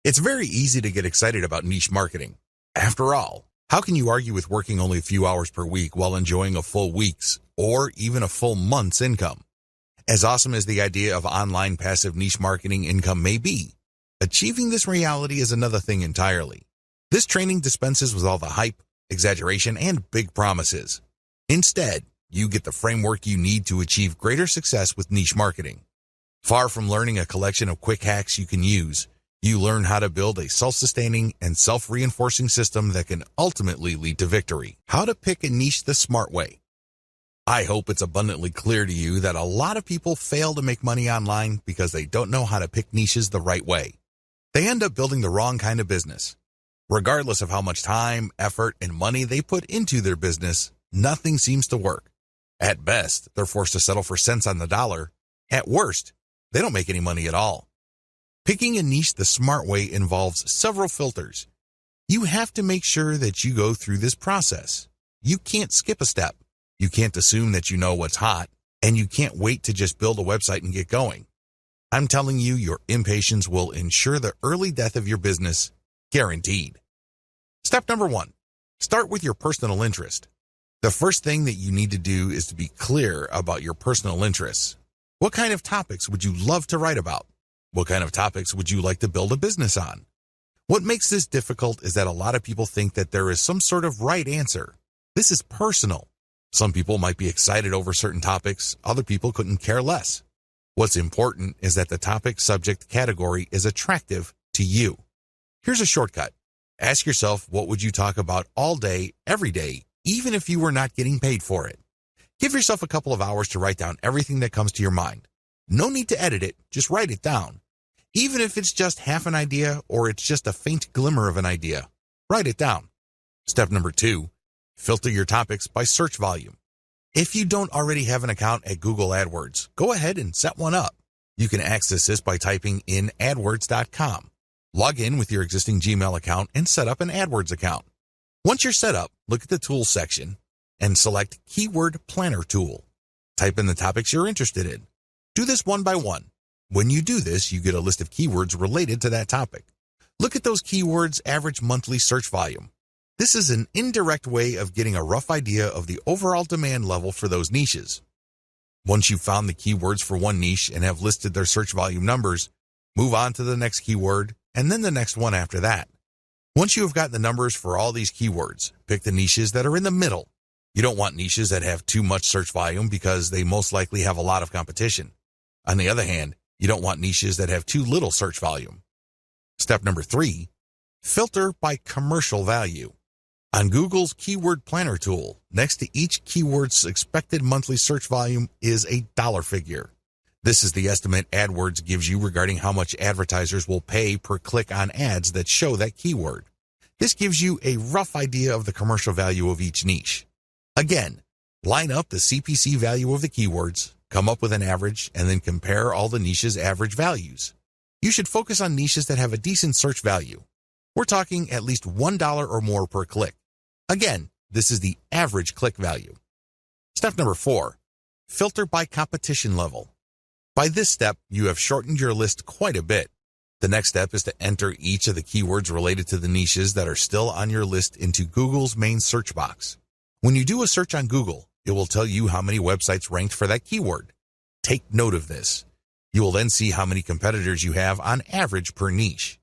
It's very easy to get excited about niche marketing. After all, how can you argue with working only a few hours per week while enjoying a full week's or even a full month's income? As awesome as the idea of online passive niche marketing income may be, achieving this reality is another thing entirely. This training dispenses with all the hype, exaggeration, and big promises. Instead, you get the framework you need to achieve greater success with niche marketing. Far from learning a collection of quick hacks you can use, you learn how to build a self-sustaining and self-reinforcing system that can ultimately lead to victory. How to pick a niche the smart way. I hope it's abundantly clear to you that a lot of people fail to make money online because they don't know how to pick niches the right way. They end up building the wrong kind of business. Regardless of how much time, effort, and money they put into their business, nothing seems to work. At best, they're forced to settle for cents on the dollar. At worst, they don't make any money at all. Picking a niche the smart way involves several filters. You have to make sure that you go through this process. You can't skip a step. You can't assume that you know what's hot, and you can't wait to just build a website and get going. I'm telling you, your impatience will ensure the early death of your business, guaranteed. Step number 1, start with your personal interest. The first thing that you need to do is to be clear about your personal interests. What kind of topics would you love to write about? What kind of topics would you like to build a business on? What makes this difficult is that a lot of people think that there is some sort of right answer. This is personal. Some people might be excited over certain topics, other people couldn't care less. What's important is that the topic, subject, category is attractive to you. Here's a shortcut. Ask yourself, what would you talk about all day, every day, even if you were not getting paid for it? Give yourself a couple of hours to write down everything that comes to your mind. No need to edit it, just write it down. Even if it's just half an idea or it's just a faint glimmer of an idea, write it down. Step number 2, filter your topics by search volume. If you don't already have an account at Google AdWords, go ahead and set one up. You can access this by typing in adwords.com. Log in with your existing Gmail account and set up an AdWords account. Once you're set up, look at the Tools section and select Keyword Planner Tool. Type in the topics you're interested in. Do this one by one. When you do this, you get a list of keywords related to that topic. Look at those keywords' average monthly search volume. This is an indirect way of getting a rough idea of the overall demand level for those niches. Once you've found the keywords for one niche and have listed their search volume numbers, move on to the next keyword and then the next one after that. Once you have got the numbers for all these keywords, pick the niches that are in the middle. You don't want niches that have too much search volume because they most likely have a lot of competition. On the other hand, you don't want niches that have too little search volume. Step number 3, filter by commercial value. On Google's Keyword Planner tool, next to each keyword's expected monthly search volume is a dollar figure. This is the estimate AdWords gives you regarding how much advertisers will pay per click on ads that show that keyword. This gives you a rough idea of the commercial value of each niche. Again, line up the CPC value of the keywords, come up with an average, and then compare all the niches' average values. You should focus on niches that have a decent search value. We're talking at least $1 or more per click. Again, this is the average click value. Step number 4, filter by competition level. By this step, you have shortened your list quite a bit. The next step is to enter each of the keywords related to the niches that are still on your list into Google's main search box. When you do a search on Google, it will tell you how many websites ranked for that keyword. Take note of this. You will then see how many competitors you have on average per niche.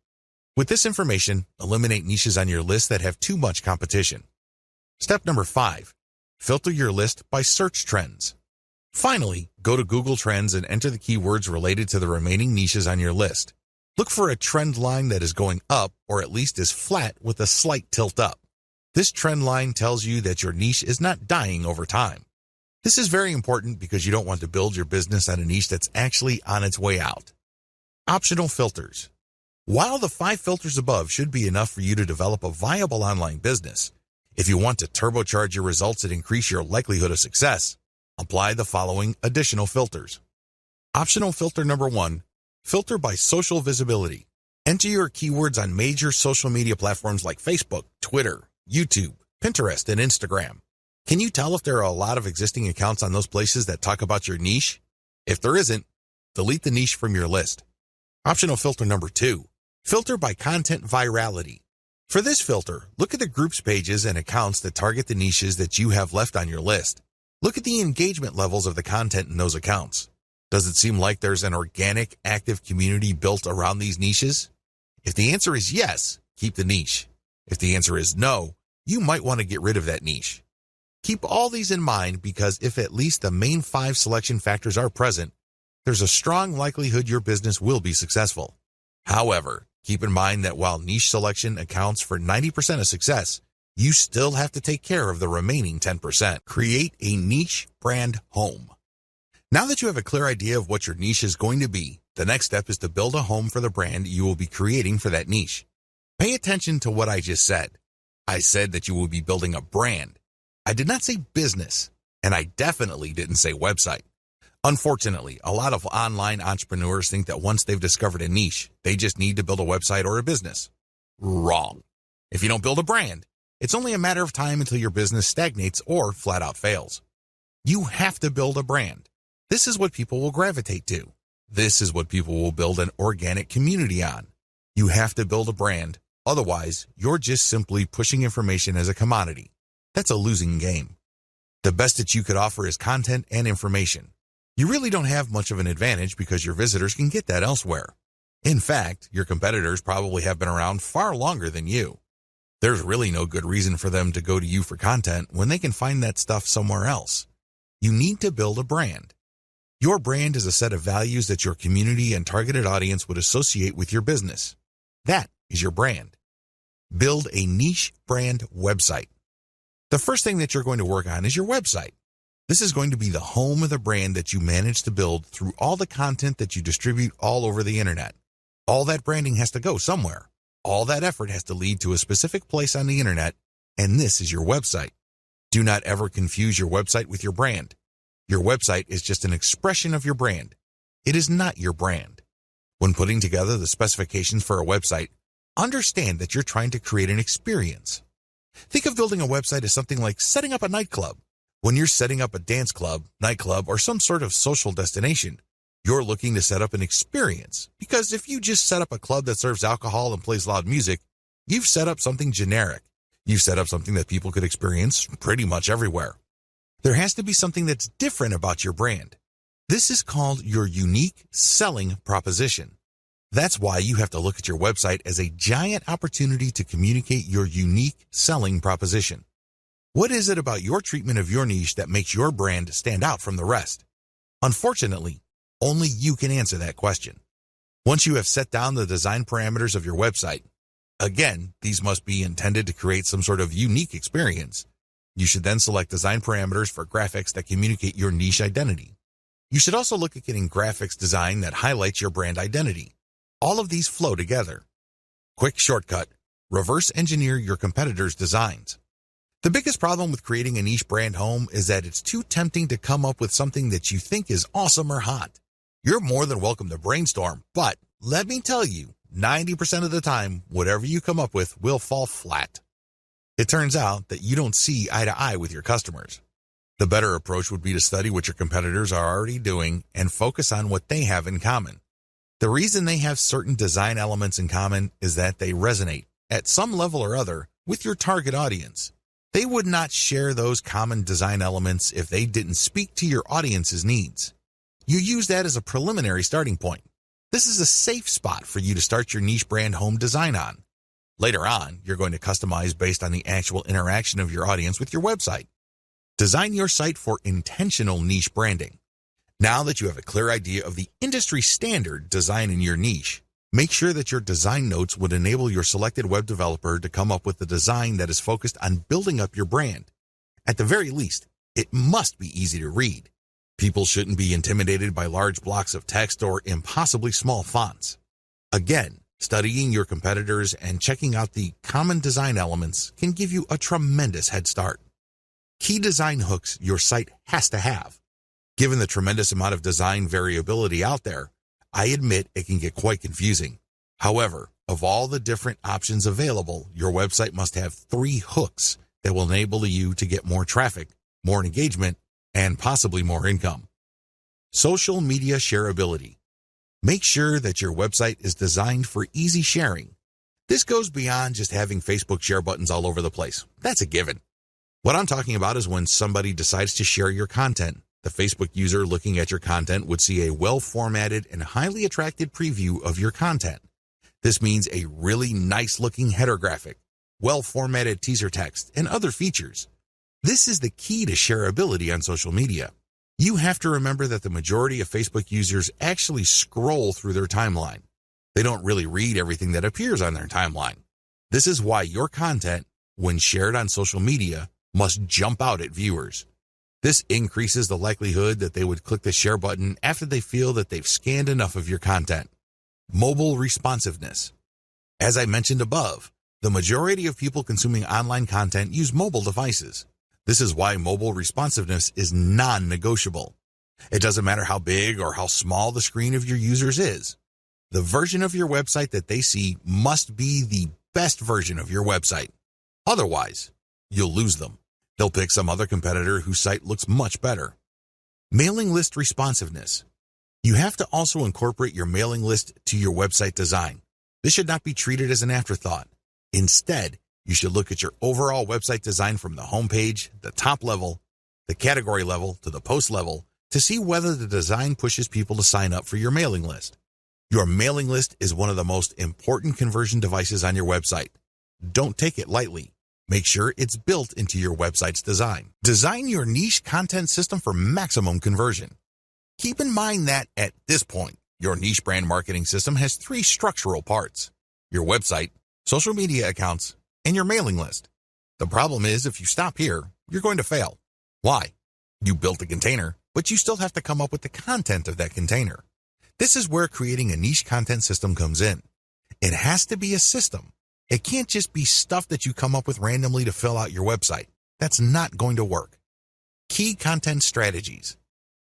With this information, eliminate niches on your list that have too much competition. Step number 5, filter your list by search trends. Finally, go to Google Trends and enter the keywords related to the remaining niches on your list. Look for a trend line that is going up or at least is flat with a slight tilt up. This trend line tells you that your niche is not dying over time. This is very important because you don't want to build your business on a niche that's actually on its way out. Optional filters. While the 5 filters above should be enough for you to develop a viable online business, if you want to turbocharge your results and increase your likelihood of success, apply the following additional filters. Optional filter number 1, filter by social visibility. Enter your keywords on major social media platforms like Facebook, Twitter, YouTube, Pinterest, and Instagram. Can you tell if there are a lot of existing accounts on those places that talk about your niche? If there isn't, delete the niche from your list. Optional filter number 2, Filter by content virality. For this filter, look at the groups pages and accounts that target the niches that you have left on your list. Look at the engagement levels of the content in those accounts. Does it seem like there's an organic, active community built around these niches? If the answer is yes, keep the niche. If the answer is no, you might want to get rid of that niche. Keep all these in mind because if at least the main 5 selection factors are present, there's a strong likelihood your business will be successful. However, keep in mind that while niche selection accounts for 90% of success, you still have to take care of the remaining 10%. Create a niche brand home. Now that you have a clear idea of what your niche is going to be, the next step is to build a home for the brand you will be creating for that niche. Pay attention to what I just said. I said that you will be building a brand. I did not say business, and I definitely didn't say website. Unfortunately, a lot of online entrepreneurs think that once they've discovered a niche, they just need to build a website or a business. Wrong. If you don't build a brand, it's only a matter of time until your business stagnates or flat out fails. You have to build a brand. This is what people will gravitate to. This is what people will build an organic community on. You have to build a brand. Otherwise, you're just simply pushing information as a commodity. That's a losing game. The best that you could offer is content and information. You really don't have much of an advantage because your visitors can get that elsewhere. In fact, your competitors probably have been around far longer than you. There's really no good reason for them to go to you for content when they can find that stuff somewhere else. You need to build a brand. Your brand is a set of values that your community and targeted audience would associate with your business. That is your brand. Build a niche brand website. The first thing that you're going to work on is your website. This is going to be the home of the brand that you manage to build through all the content that you distribute all over the internet. All that branding has to go somewhere. All that effort has to lead to a specific place on the internet, and this is your website. Do not ever confuse your website with your brand. Your website is just an expression of your brand. It is not your brand. When putting together the specifications for a website, understand that you're trying to create an experience. Think of building a website as something like setting up a nightclub. When you're setting up a dance club, nightclub, or some sort of social destination, you're looking to set up an experience. Because if you just set up a club that serves alcohol and plays loud music, you've set up something generic. You've set up something that people could experience pretty much everywhere. There has to be something that's different about your brand. This is called your unique selling proposition. That's why you have to look at your website as a giant opportunity to communicate your unique selling proposition. What is it about your treatment of your niche that makes your brand stand out from the rest? Unfortunately, only you can answer that question. Once you have set down the design parameters of your website, again, these must be intended to create some sort of unique experience. You should then select design parameters for graphics that communicate your niche identity. You should also look at getting graphics design that highlights your brand identity. All of these flow together. Quick shortcut: reverse engineer your competitors' designs. The biggest problem with creating a niche brand home is that it's too tempting to come up with something that you think is awesome or hot. You're more than welcome to brainstorm, but let me tell you, 90% of the time, whatever you come up with will fall flat. It turns out that you don't see eye to eye with your customers. The better approach would be to study what your competitors are already doing and focus on what they have in common. The reason they have certain design elements in common is that they resonate, at some level or other, with your target audience. They would not share those common design elements if they didn't speak to your audience's needs. You use that as a preliminary starting point. This is a safe spot for you to start your niche brand home design on. Later on, you're going to customize based on the actual interaction of your audience with your website. Design your site for intentional niche branding. Now that you have a clear idea of the industry standard design in your niche, make sure that your design notes would enable your selected web developer to come up with a design that is focused on building up your brand. At the very least, it must be easy to read. People shouldn't be intimidated by large blocks of text or impossibly small fonts. Again, studying your competitors and checking out the common design elements can give you a tremendous head start. Key design hooks your site has to have. Given the tremendous amount of design variability out there, I admit it can get quite confusing. However, of all the different options available, your website must have 3 hooks that will enable you to get more traffic, more engagement, and possibly more income. Social media shareability. Make sure that your website is designed for easy sharing. This goes beyond just having Facebook share buttons all over the place. That's a given. What I'm talking about is when somebody decides to share your content. The Facebook user looking at your content would see a well-formatted and highly attractive preview of your content. This means a really nice-looking header graphic, well-formatted teaser text, and other features. This is the key to shareability on social media. You have to remember that the majority of Facebook users actually scroll through their timeline. They don't really read everything that appears on their timeline. This is why your content, when shared on social media, must jump out at viewers. This increases the likelihood that they would click the share button after they feel that they've scanned enough of your content. Mobile responsiveness. As I mentioned above, the majority of people consuming online content use mobile devices. This is why mobile responsiveness is non-negotiable. It doesn't matter how big or how small the screen of your users is. The version of your website that they see must be the best version of your website. Otherwise, you'll lose them. They'll pick some other competitor whose site looks much better. Mailing list responsiveness. You have to also incorporate your mailing list to your website design. This should not be treated as an afterthought. Instead, you should look at your overall website design from the homepage, the top level, the category level, to the post level to see whether the design pushes people to sign up for your mailing list. Your mailing list is one of the most important conversion devices on your website. Don't take it lightly. Make sure it's built into your website's design. Design your niche content system for maximum conversion. Keep in mind that at this point, your niche brand marketing system has 3 structural parts: your website, social media accounts, and your mailing list. The problem is if you stop here, you're going to fail. Why? You built a container, but you still have to come up with the content of that container. This is where creating a niche content system comes in. It has to be a system. It can't just be stuff that you come up with randomly to fill out your website. That's not going to work. Key content strategies.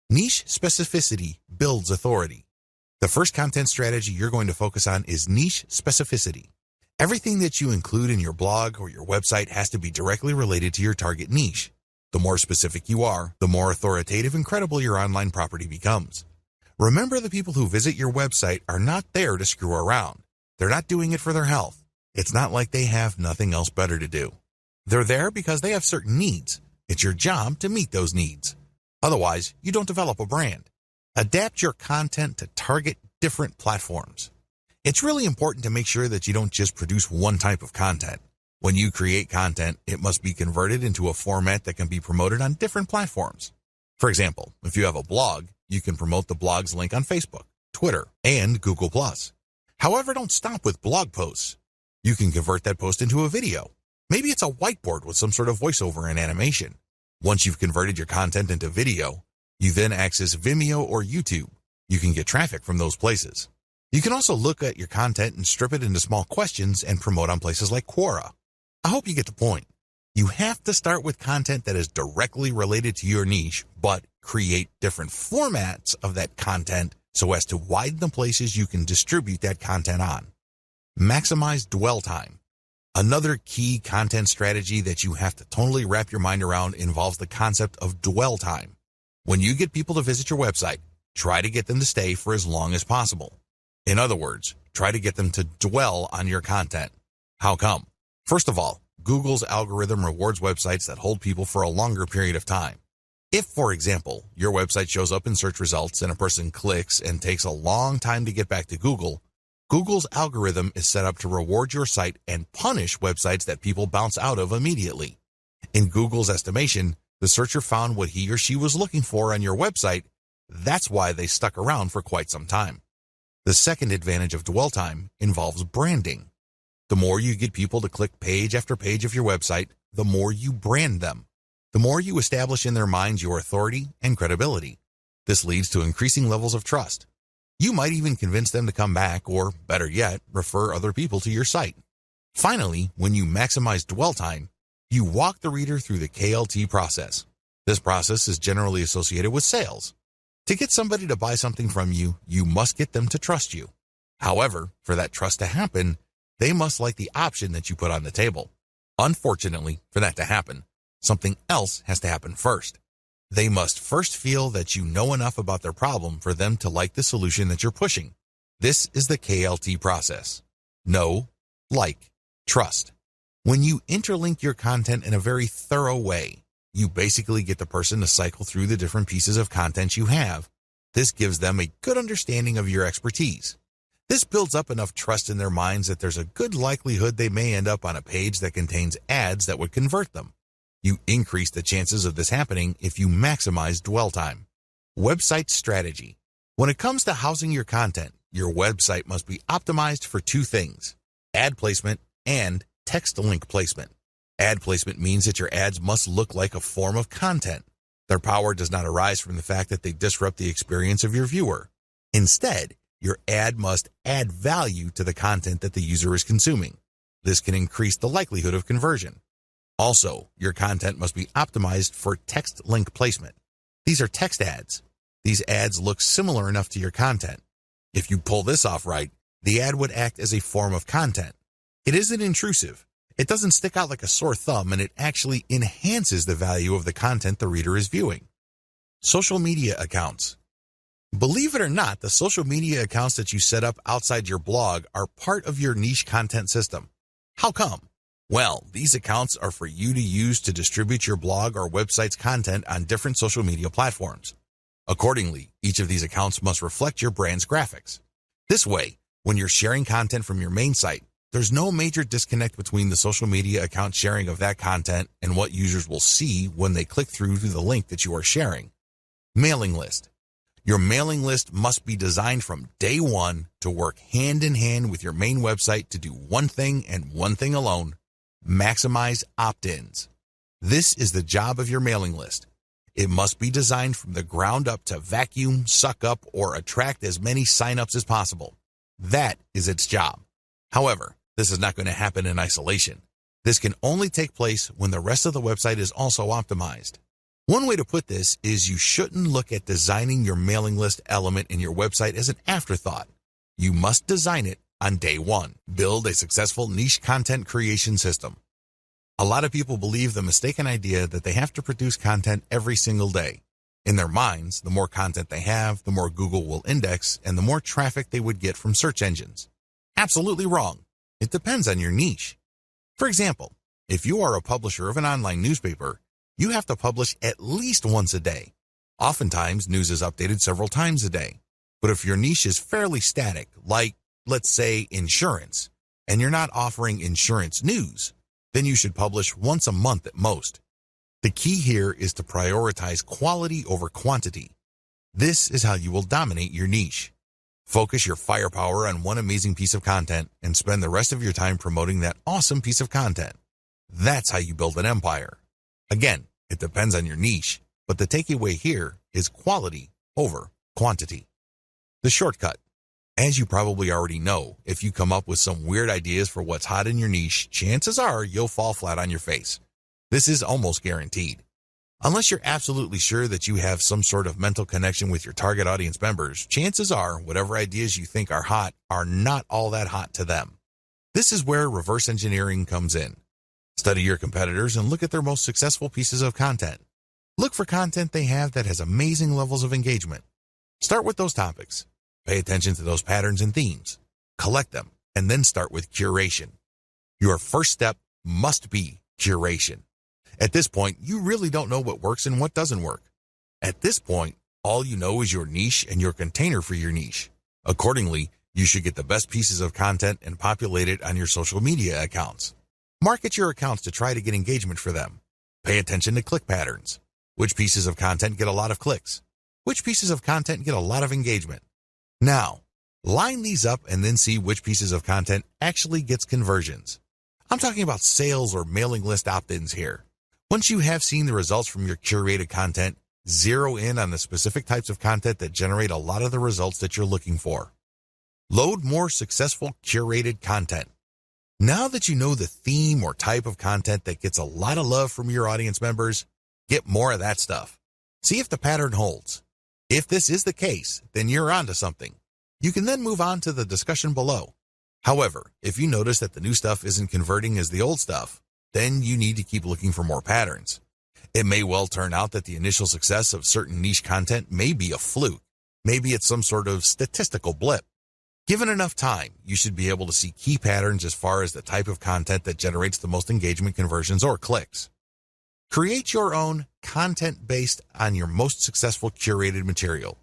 Niche specificity builds authority. The first content strategy you're going to focus on is niche specificity. Everything that you include in your blog or your website has to be directly related to your target niche. The more specific you are, the more authoritative and credible your online property becomes. Remember, the people who visit your website are not there to screw around. They're not doing it for their health. It's not like they have nothing else better to do. They're there because they have certain needs. It's your job to meet those needs. Otherwise, you don't develop a brand. Adapt your content to target different platforms. It's really important to make sure that you don't just produce one type of content. When you create content, it must be converted into a format that can be promoted on different platforms. For example, if you have a blog, you can promote the blog's link on Facebook, Twitter, and Google+. However, don't stop with blog posts. You can convert that post into a video. Maybe it's a whiteboard with some sort of voiceover and animation. Once you've converted your content into video, you then access Vimeo or YouTube. You can get traffic from those places. You can also look at your content and strip it into small questions and promote on places like Quora. I hope you get the point. You have to start with content that is directly related to your niche, but create different formats of that content so as to widen the places you can distribute that content on. Maximize dwell time. Another key content strategy that you have to totally wrap your mind around involves the concept of dwell time. When you get people to visit your website, try to get them to stay for as long as possible. In other words, try to get them to dwell on your content. How come? First of all, Google's algorithm rewards websites that hold people for a longer period of time. If, for example, your website shows up in search results and a person clicks and takes a long time to get back to Google, Google's algorithm is set up to reward your site and punish websites that people bounce out of immediately. In Google's estimation, the searcher found what he or she was looking for on your website. That's why they stuck around for quite some time. The second advantage of dwell time involves branding. The more you get people to click page after page of your website, the more you brand them. The more you establish in their minds your authority and credibility. This leads to increasing levels of trust. You might even convince them to come back or, better yet, refer other people to your site. Finally, when you maximize dwell time, you walk the reader through the KLT process. This process is generally associated with sales. To get somebody to buy something from you, you must get them to trust you. However, for that trust to happen, they must like the option that you put on the table. Unfortunately, for that to happen, something else has to happen first. They must first feel that you know enough about their problem for them to like the solution that you're pushing. This is the KLT process. Know, like, trust. When you interlink your content in a very thorough way, you basically get the person to cycle through the different pieces of content you have. This gives them a good understanding of your expertise. This builds up enough trust in their minds that there's a good likelihood they may end up on a page that contains ads that would convert them. You increase the chances of this happening if you maximize dwell time. Website strategy. When it comes to housing your content, your website must be optimized for two things: ad placement and text link placement. Ad placement means that your ads must look like a form of content. Their power does not arise from the fact that they disrupt the experience of your viewer. Instead, your ad must add value to the content that the user is consuming. This can increase the likelihood of conversion. Also, your content must be optimized for text link placement. These are text ads. These ads look similar enough to your content. If you pull this off right, the ad would act as a form of content. It isn't intrusive. It doesn't stick out like a sore thumb, and it actually enhances the value of the content the reader is viewing. Social media accounts. Believe it or not, the social media accounts that you set up outside your blog are part of your niche content system. How come? Well, these accounts are for you to use to distribute your blog or website's content on different social media platforms. Accordingly, each of these accounts must reflect your brand's graphics. This way, when you're sharing content from your main site, there's no major disconnect between the social media account sharing of that content and what users will see when they click through to the link that you are sharing. Mailing list. Your mailing list must be designed from day one to work hand in hand with your main website to do one thing and one thing alone: maximize opt-ins. This is the job of your mailing list. It must be designed from the ground up to vacuum, suck up, or attract as many signups as possible. That is its job. However, this is not going to happen in isolation. This can only take place when the rest of the website is also optimized. One way to put this is you shouldn't look at designing your mailing list element in your website as an afterthought. You must design it on day one. Build a successful niche content creation system. A lot of people believe the mistaken idea that they have to produce content every single day. In their minds, the more content they have, the more Google will index and the more traffic they would get from search engines. Absolutely wrong. It depends on your niche. For example, if you are a publisher of an online newspaper, you have to publish at least once a day. Oftentimes, news is updated several times a day. But if your niche is fairly static, like, let's say, insurance, and you're not offering insurance news, then you should publish once a month at most. The key here is to prioritize quality over quantity. This is how you will dominate your niche. Focus your firepower on one amazing piece of content and spend the rest of your time promoting that awesome piece of content. That's how you build an empire. Again, it depends on your niche, but the takeaway here is quality over quantity. The shortcut. As you probably already know, if you come up with some weird ideas for what's hot in your niche, chances are you'll fall flat on your face. This is almost guaranteed. Unless you're absolutely sure that you have some sort of mental connection with your target audience members, chances are whatever ideas you think are hot are not all that hot to them. This is where reverse engineering comes in. Study your competitors and look at their most successful pieces of content. Look for content they have that has amazing levels of engagement. Start with those topics. Pay attention to those patterns and themes. Collect them, and then start with curation. Your first step must be curation. At this point, you really don't know what works and what doesn't work. At this point, all you know is your niche and your container for your niche. Accordingly, you should get the best pieces of content and populate it on your social media accounts. Market your accounts to try to get engagement for them. Pay attention to click patterns. Which pieces of content get a lot of clicks? Which pieces of content get a lot of engagement? Now, line these up and then see which pieces of content actually gets conversions. I'm talking about sales or mailing list opt-ins here. Once you have seen the results from your curated content, zero in on the specific types of content that generate a lot of the results that you're looking for. Load more successful curated content. Now that you know the theme or type of content that gets a lot of love from your audience members, get more of that stuff. See if the pattern holds. If this is the case, then you're onto something. You can then move on to the discussion below. However, if you notice that the new stuff isn't converting as the old stuff, then you need to keep looking for more patterns. It may well turn out that the initial success of certain niche content may be a fluke. Maybe it's some sort of statistical blip. Given enough time, you should be able to see key patterns as far as the type of content that generates the most engagement, conversions, or clicks. Create your own content based on your most successful curated material.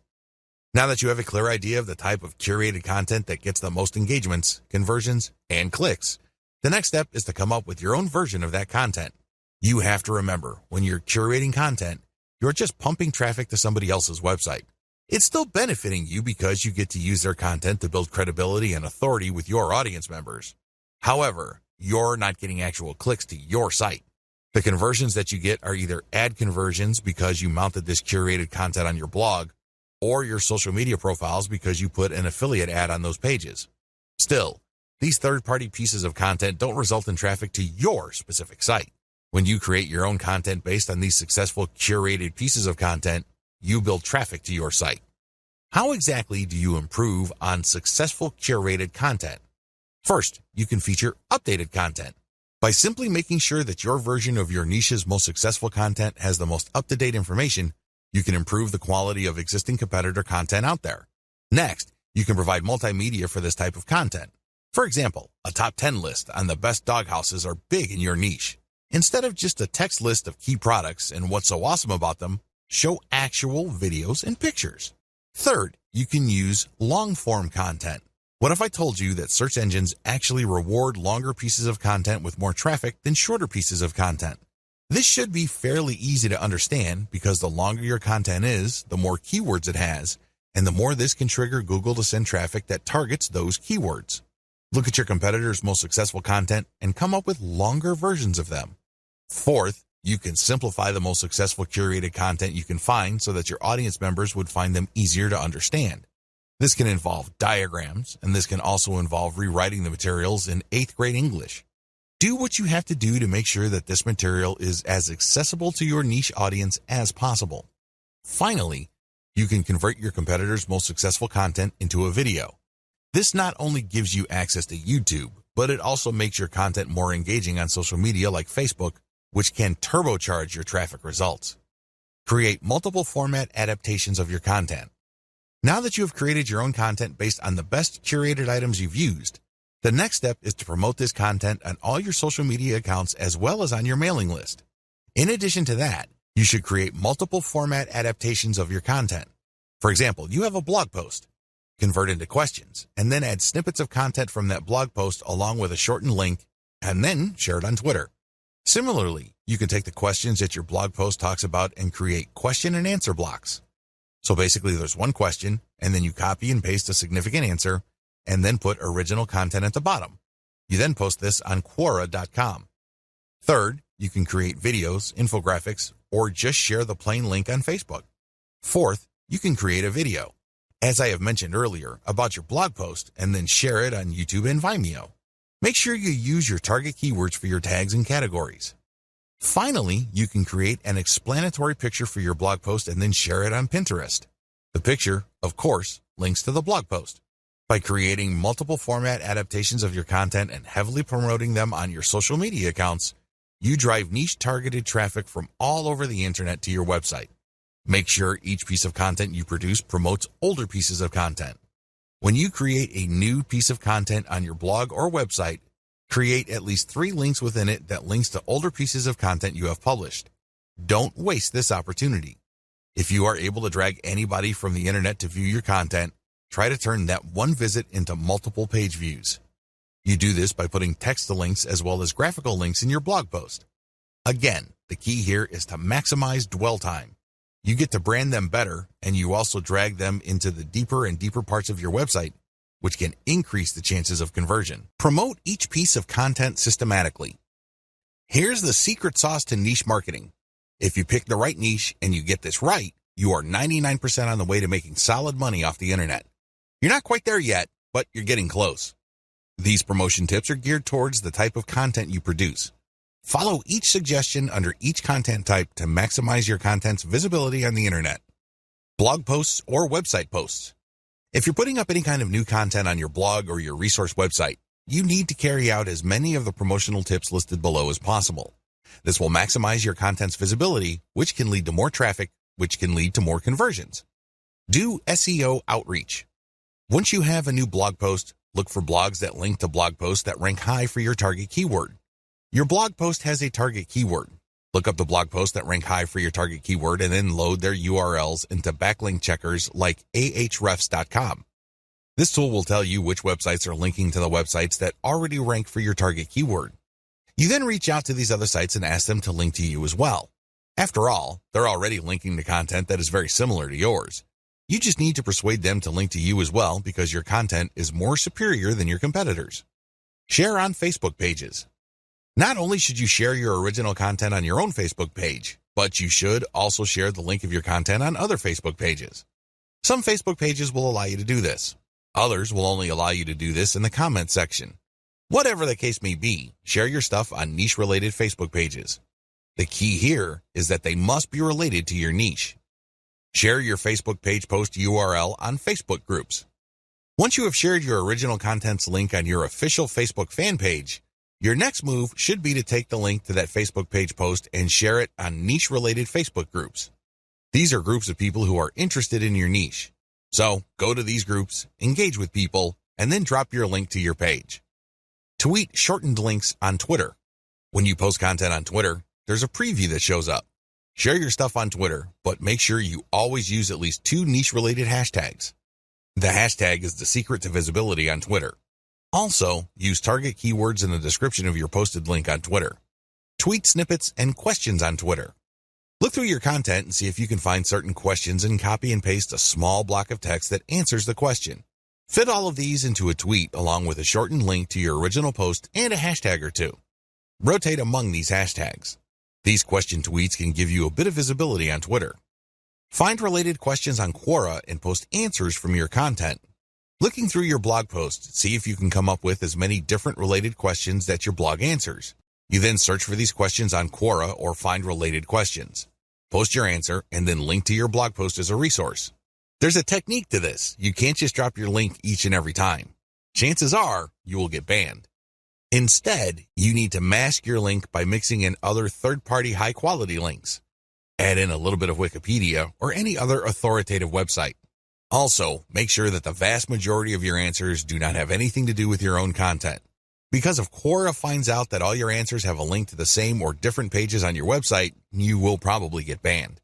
Now that you have a clear idea of the type of curated content that gets the most engagements, conversions, and clicks, the next step is to come up with your own version of that content. You have to remember, when you're curating content, you're just pumping traffic to somebody else's website. It's still benefiting you because you get to use their content to build credibility and authority with your audience members. However, you're not getting actual clicks to your site. The conversions that you get are either ad conversions because you mounted this curated content on your blog, or your social media profiles because you put an affiliate ad on those pages. Still, these third-party pieces of content don't result in traffic to your specific site. When you create your own content based on these successful curated pieces of content, you build traffic to your site. How exactly do you improve on successful curated content? First, you can feature updated content. By simply making sure that your version of your niche's most successful content has the most up-to-date information, you can improve the quality of existing competitor content out there. Next, you can provide multimedia for this type of content. For example, a top 10 list on the best dog houses are big in your niche. Instead of just a text list of key products and what's so awesome about them, show actual videos and pictures. Third, you can use long-form content. What if I told you that search engines actually reward longer pieces of content with more traffic than shorter pieces of content? This should be fairly easy to understand because the longer your content is, the more keywords it has, and the more this can trigger Google to send traffic that targets those keywords. Look at your competitors' most successful content and come up with longer versions of them. Fourth, you can simplify the most successful curated content you can find so that your audience members would find them easier to understand. This can involve diagrams, and this can also involve rewriting the materials in 8th grade English. Do what you have to do to make sure that this material is as accessible to your niche audience as possible. Finally, you can convert your competitors' most successful content into a video. This not only gives you access to YouTube, but it also makes your content more engaging on social media like Facebook, which can turbocharge your traffic results. Create multiple format adaptations of your content. Now that you have created your own content based on the best curated items you've used, the next step is to promote this content on all your social media accounts as well as on your mailing list. In addition to that, you should create multiple format adaptations of your content. For example, you have a blog post. Convert into questions, and then add snippets of content from that blog post along with a shortened link, and then share it on Twitter. Similarly, you can take the questions that your blog post talks about and create question and answer blocks. So basically there's one question, and then you copy and paste a significant answer, and then put original content at the bottom. You then post this on Quora.com. Third, you can create videos, infographics, or just share the plain link on Facebook. Fourth, you can create a video, as I have mentioned earlier, about your blog post, and then share it on YouTube and Vimeo. Make sure you use your target keywords for your tags and categories. Finally, you can create an explanatory picture for your blog post and then share it on Pinterest. The picture, of course, links to the blog post. By creating multiple format adaptations of your content and heavily promoting them on your social media accounts, you drive niche-targeted traffic from all over the internet to your website. Make sure each piece of content you produce promotes older pieces of content. When you create a new piece of content on your blog or website, create at least 3 links within it that links to older pieces of content you have published. Don't waste this opportunity. If you are able to drag anybody from the internet to view your content, try to turn that one visit into multiple page views. You do this by putting text links as well as graphical links in your blog post. Again, the key here is to maximize dwell time. You get to brand them better, and you also drag them into the deeper and deeper parts of your website, which can increase the chances of conversion. Promote each piece of content systematically. Here's the secret sauce to niche marketing. If you pick the right niche and you get this right, you are 99% on the way to making solid money off the internet. You're not quite there yet, but you're getting close. These promotion tips are geared towards the type of content you produce. Follow each suggestion under each content type to maximize your content's visibility on the internet. Blog posts or website posts. If you're putting up any kind of new content on your blog or your resource website, you need to carry out as many of the promotional tips listed below as possible. This will maximize your content's visibility, which can lead to more traffic, which can lead to more conversions. Do SEO outreach. Once you have a new blog post, look for blogs that link to blog posts that rank high for your target keyword. Your blog post has a target keyword. Look up the blog posts that rank high for your target keyword and then load their URLs into backlink checkers like ahrefs.com. This tool will tell you which websites are linking to the websites that already rank for your target keyword. You then reach out to these other sites and ask them to link to you as well. After all, they're already linking to content that is very similar to yours. You just need to persuade them to link to you as well because your content is more superior than your competitors. Share on Facebook pages. Not only should you share your original content on your own Facebook page, but you should also share the link of your content on other Facebook pages. Some Facebook pages will allow you to do this. Others will only allow you to do this in the comment section. Whatever the case may be, share your stuff on niche-related Facebook pages. The key here is that they must be related to your niche. Share your Facebook page post URL on Facebook groups. Once you have shared your original content's link on your official Facebook fan page, your next move should be to take the link to that Facebook page post and share it on niche-related Facebook groups. These are groups of people who are interested in your niche. So go to these groups, engage with people, and then drop your link to your page. Tweet shortened links on Twitter. When you post content on Twitter, there's a preview that shows up. Share your stuff on Twitter, but make sure you always use at least 2 niche-related hashtags. The hashtag is the secret to visibility on Twitter. Also, use target keywords in the description of your posted link on Twitter. Tweet snippets and questions on Twitter. Look through your content and see if you can find certain questions and copy and paste a small block of text that answers the question. Fit all of these into a tweet along with a shortened link to your original post and a hashtag or 2. Rotate among these hashtags. These question tweets can give you a bit of visibility on Twitter. Find related questions on Quora and post answers from your content. Looking through your blog post, see if you can come up with as many different related questions that your blog answers. You then search for these questions on Quora or find related questions. Post your answer and then link to your blog post as a resource. There's a technique to this. You can't just drop your link each and every time. Chances are you will get banned. Instead, you need to mask your link by mixing in other third-party high-quality links. Add in a little bit of Wikipedia or any other authoritative website. Also, make sure that the vast majority of your answers do not have anything to do with your own content. Because if Quora finds out that all your answers have a link to the same or different pages on your website, you will probably get banned.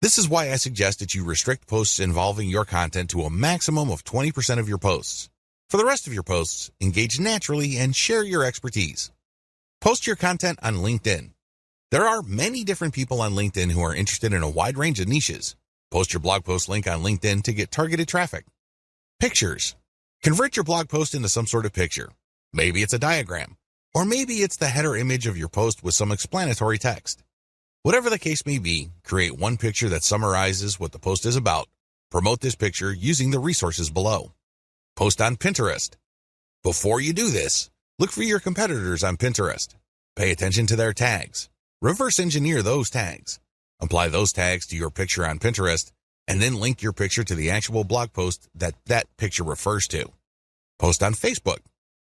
This is why I suggest that you restrict posts involving your content to a maximum of 20% of your posts. For the rest of your posts, engage naturally and share your expertise. Post your content on LinkedIn. There are many different people on LinkedIn who are interested in a wide range of niches. Post your blog post link on LinkedIn to get targeted traffic. Pictures. Convert your blog post into some sort of picture. Maybe it's a diagram, or maybe it's the header image of your post with some explanatory text. Whatever the case may be, create one picture that summarizes what the post is about. Promote this picture using the resources below. Post on Pinterest. Before you do this, look for your competitors on Pinterest. Pay attention to their tags. Reverse engineer those tags. Apply those tags to your picture on Pinterest, and then link your picture to the actual blog post that picture refers to. Post on Facebook.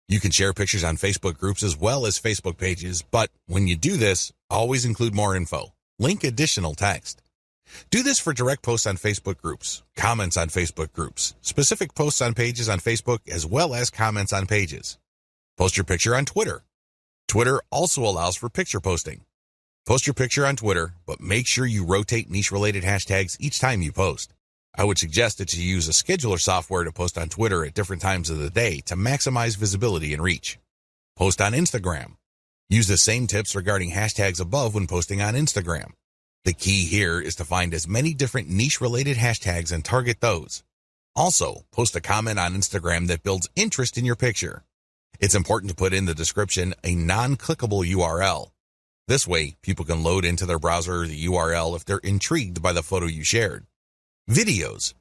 You can share pictures on Facebook groups as well as Facebook pages, but when you do this, always include more info. Link additional text. Do this for direct posts on Facebook groups, comments on Facebook groups, specific posts on pages on Facebook, as well as comments on pages. Post your picture on Twitter. Twitter also allows for picture posting. Post your picture on Twitter, but make sure you rotate niche-related hashtags each time you post. I would suggest that you use a scheduler software to post on Twitter at different times of the day to maximize visibility and reach. Post on Instagram. Use the same tips regarding hashtags above when posting on Instagram. The key here is to find as many different niche-related hashtags and target those. Also, post a comment on Instagram that builds interest in your picture. It's important to put in the description a non-clickable URL. This way, people can load into their browser the URL if they're intrigued by the photo you shared. Videos.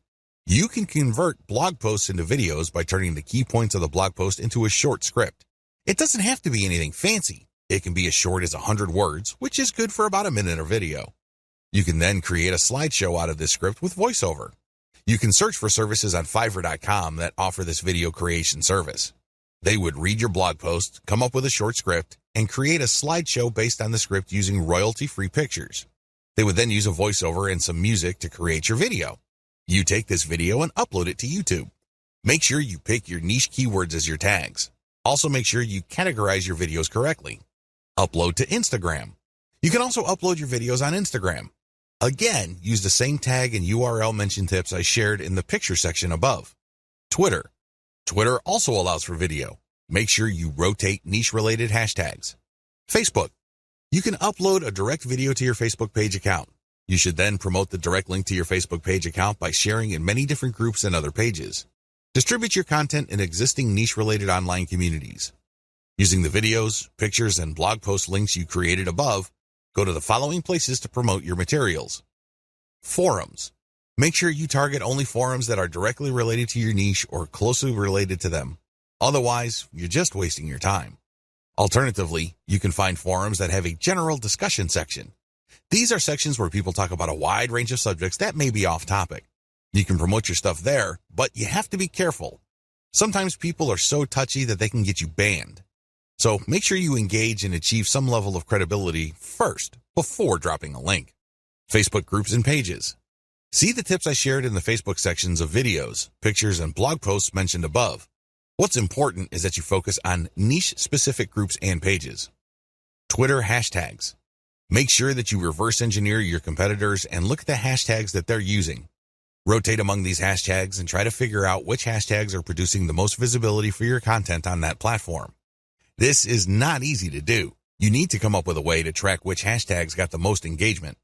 You can convert blog posts into videos by turning the key points of the blog post into a short script. It doesn't have to be anything fancy. It can be as short as 100 words, which is good for about a minute of video. You can then create a slideshow out of this script with voiceover. You can search for services on Fiverr.com that offer this video creation service. They would read your blog post, come up with a short script, and create a slideshow based on the script using royalty-free pictures. They would then use a voiceover and some music to create your video. You take this video and upload it to YouTube. Make sure you pick your niche keywords as your tags. Also make sure you categorize your videos correctly. Upload to Instagram. You can also upload your videos on Instagram. Again, use the same tag and URL mention tips I shared in the picture section above. Twitter. Twitter also allows for video. Make sure you rotate niche-related hashtags. Facebook. You can upload a direct video to your Facebook page account. You should then promote the direct link to your Facebook page account by sharing in many different groups and other pages. Distribute your content in existing niche-related online communities. Using the videos, pictures, and blog post links you created above, go to the following places to promote your materials. Forums. Make sure you target only forums that are directly related to your niche or closely related to them. Otherwise, you're just wasting your time. Alternatively, you can find forums that have a general discussion section. These are sections where people talk about a wide range of subjects that may be off topic. You can promote your stuff there, but you have to be careful. Sometimes people are so touchy that they can get you banned. So make sure you engage and achieve some level of credibility first before dropping a link. Facebook groups and pages. See the tips I shared in the Facebook sections of videos, pictures, and blog posts mentioned above. What's important is that you focus on niche-specific groups and pages. Twitter hashtags. Make sure that you reverse engineer your competitors and look at the hashtags that they're using. Rotate among these hashtags and try to figure out which hashtags are producing the most visibility for your content on that platform. This is not easy to do. You need to come up with a way to track which hashtags got the most engagement.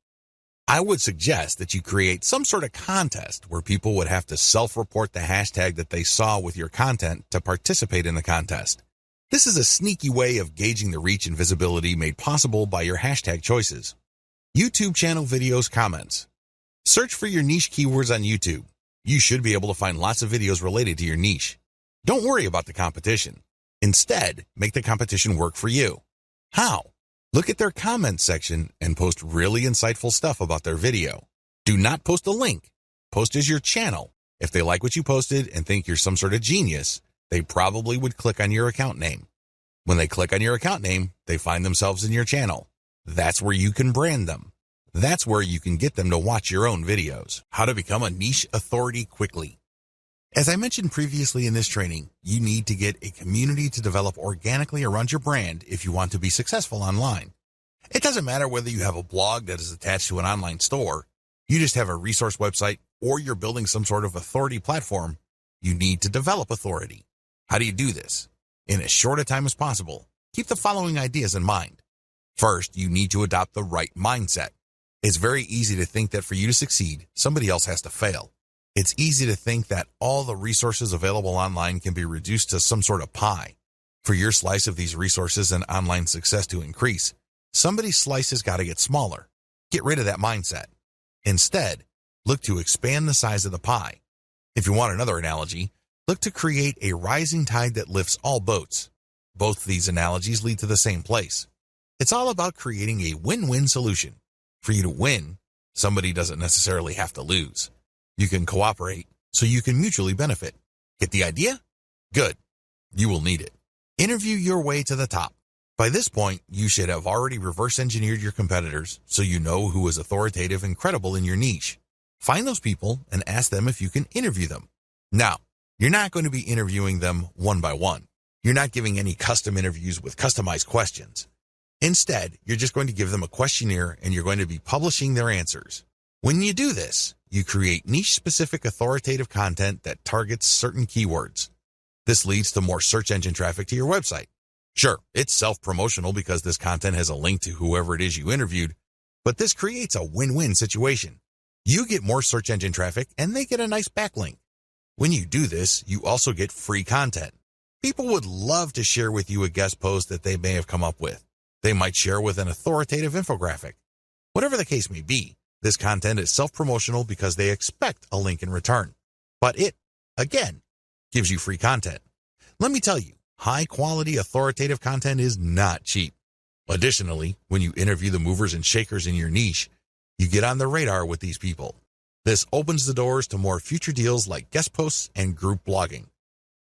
I would suggest that you create some sort of contest where people would have to self-report the hashtag that they saw with your content to participate in the contest. This is a sneaky way of gauging the reach and visibility made possible by your hashtag choices. YouTube channel videos comments. Search for your niche keywords on YouTube. You should be able to find lots of videos related to your niche. Don't worry about the competition. Instead, make the competition work for you. How? Look at their comments section and post really insightful stuff about their video. Do not post a link. Post as your channel. If they like what you posted and think you're some sort of genius, they probably would click on your account name. When they click on your account name, they find themselves in your channel. That's where you can brand them. That's where you can get them to watch your own videos. How to become a niche authority quickly. As I mentioned previously in this training, you need to get a community to develop organically around your brand if you want to be successful online. It doesn't matter whether you have a blog that is attached to an online store, you just have a resource website, or you're building some sort of authority platform. You need to develop authority. How do you do this? In as short a time as possible, keep the following ideas in mind. First, you need to adopt the right mindset. It's very easy to think that for you to succeed, somebody else has to fail. It's easy to think that all the resources available online can be reduced to some sort of pie. For your slice of these resources and online success to increase, somebody's slice has got to get smaller. Get rid of that mindset. Instead, look to expand the size of the pie. If you want another analogy, look to create a rising tide that lifts all boats. Both these analogies lead to the same place. It's all about creating a win-win solution. For you to win, somebody doesn't necessarily have to lose. You can cooperate so you can mutually benefit. Get the idea? Good. You will need it. Interview your way to the top. By this point, you should have already reverse engineered your competitors so you know who is authoritative and credible in your niche. Find those people and ask them if you can interview them. Now, you're not going to be interviewing them one by one. You're not giving any custom interviews with customized questions. Instead, you're just going to give them a questionnaire and you're going to be publishing their answers. When you do this, you create niche-specific authoritative content that targets certain keywords. This leads to more search engine traffic to your website. Sure, it's self-promotional because this content has a link to whoever it is you interviewed, but this creates a win-win situation. You get more search engine traffic and they get a nice backlink. When you do this, you also get free content. People would love to share with you a guest post that they may have come up with. They might share with an authoritative infographic. Whatever the case may be, this content is self-promotional because they expect a link in return. But it, again, gives you free content. Let me tell you, high-quality authoritative content is not cheap. Additionally, when you interview the movers and shakers in your niche, you get on the radar with these people. This opens the doors to more future deals like guest posts and group blogging.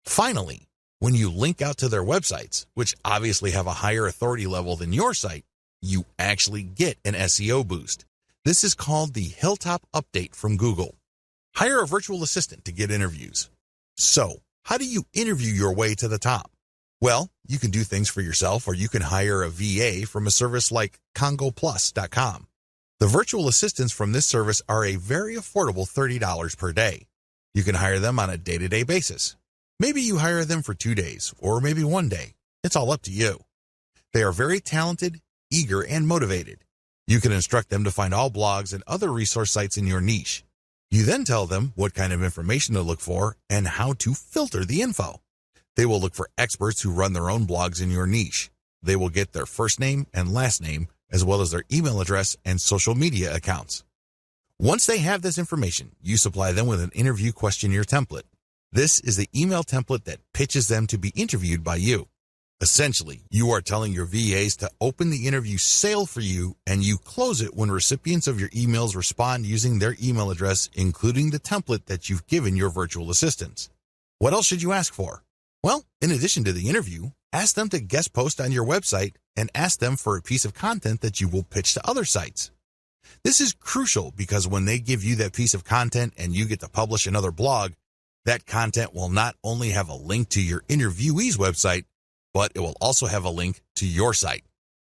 Finally, when you link out to their websites, which obviously have a higher authority level than your site, you actually get an SEO boost. This is called the Hilltop Update from Google. Hire a virtual assistant to get interviews. So, how do you interview your way to the top? Well, you can do things for yourself, or you can hire a VA from a service like CongoPlus.com. The virtual assistants from this service are a very affordable $30 per day. You can hire them on a day-to-day basis. Maybe you hire them for 2 days, or maybe 1 day. It's all up to you. They are very talented, eager, and motivated. You can instruct them to find all blogs and other resource sites in your niche. You then tell them what kind of information to look for and how to filter the info. They will look for experts who run their own blogs in your niche. They will get their first name and last name, as well as their email address and social media accounts. Once they have this information, you supply them with an interview questionnaire template. This is the email template that pitches them to be interviewed by you. Essentially, you are telling your VAs to open the interview sale for you, and you close it when recipients of your emails respond using their email address, including the template that you've given your virtual assistants. What else should you ask for? Well, in addition to the interview, ask them to guest post on your website and ask them for a piece of content that you will pitch to other sites. This is crucial because when they give you that piece of content and you get to publish another blog, that content will not only have a link to your interviewee's website, but it will also have a link to your site.